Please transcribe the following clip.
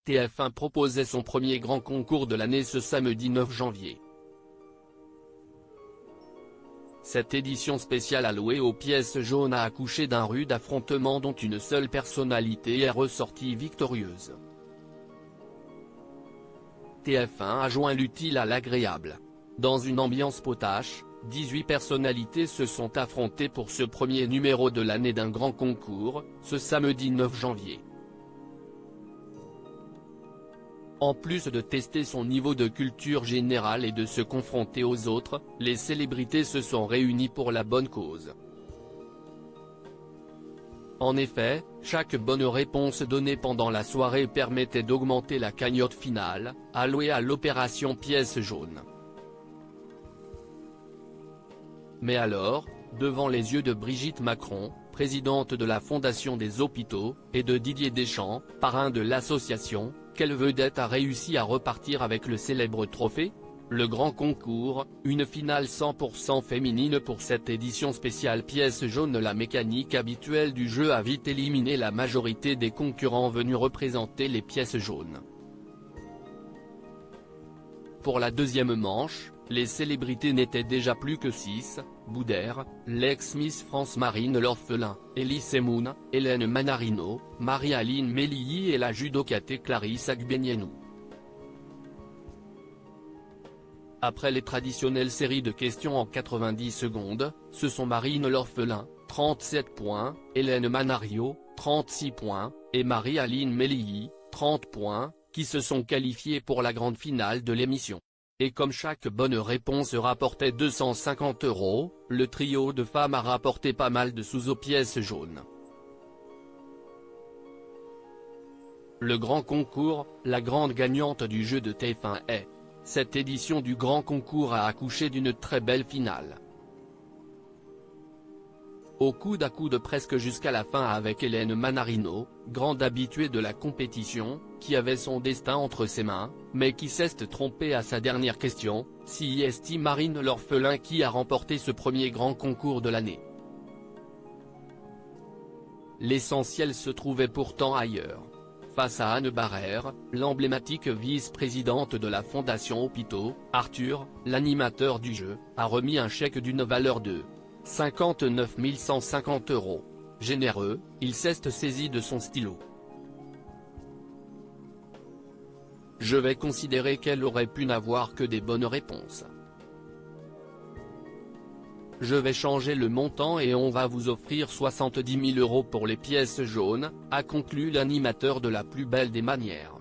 TF1 proposait son premier grand concours de l'année ce samedi 9 janvier. Cette édition spéciale allouée aux pièces jaunes a accouché d'un rude affrontement dont une seule personnalité est ressortie victorieuse. TF1 a joint l'utile à l'agréable. Dans une ambiance potache, 18 personnalités se sont affrontées pour ce premier numéro de l'année d'un grand concours, ce samedi 9 janvier. En plus de tester son niveau de culture générale et de se confronter aux autres, les célébrités se sont réunies pour la bonne cause. En effet, chaque bonne réponse donnée pendant la soirée permettait d'augmenter la cagnotte finale, allouée à l'opération Pièces jaunes. Mais alors, devant les yeux de Brigitte Macron, présidente de la Fondation des hôpitaux, et de Didier Deschamps, parrain de l'association, quelle vedette a réussi à repartir avec le célèbre trophée? Le grand concours, une finale 100% féminine pour cette édition spéciale Pièces jaunes. La mécanique habituelle du jeu a vite éliminé la majorité des concurrents venus représenter les pièces jaunes. Pour la deuxième manche, les célébrités n'étaient déjà plus que 6, Boudère, l'ex-Miss France Marine L'Orphelin, Elie Semoun, Hélène Manarino, Marie-Aline Mélihi et la judokate Clarisse Agbenienou. Après les traditionnelles séries de questions en 90 secondes, ce sont Marine L'Orphelin, 37 points, Hélène Manario, 36 points, et Marie-Aline Mélihi, 30 points, qui se sont qualifiées pour la grande finale de l'émission. Et comme chaque bonne réponse rapportait 250 €, le trio de femmes a rapporté pas mal de sous aux pièces jaunes. Le grand concours, la grande gagnante du jeu de TF1 est. Cette édition du grand concours a accouché d'une très belle finale. Au coude à coude presque jusqu'à la fin avec Hélène Manarino, grande habituée de la compétition, qui avait son destin entre ses mains, mais qui s'est trompée à sa dernière question, si est Marine L'Orphelin qui a remporté ce premier grand concours de l'année. L'essentiel se trouvait pourtant ailleurs. Face à Anne Barrère, l'emblématique vice-présidente de la Fondation Hôpitaux, Arthur, l'animateur du jeu, a remis un chèque d'une valeur de 59 150 €. Généreux, il s'est saisi de son stylo. Je vais considérer qu'elle aurait pu n'avoir que des bonnes réponses. Je vais changer le montant et on va vous offrir 70 000 € pour les pièces jaunes, a conclu l'animateur de la plus belle des manières.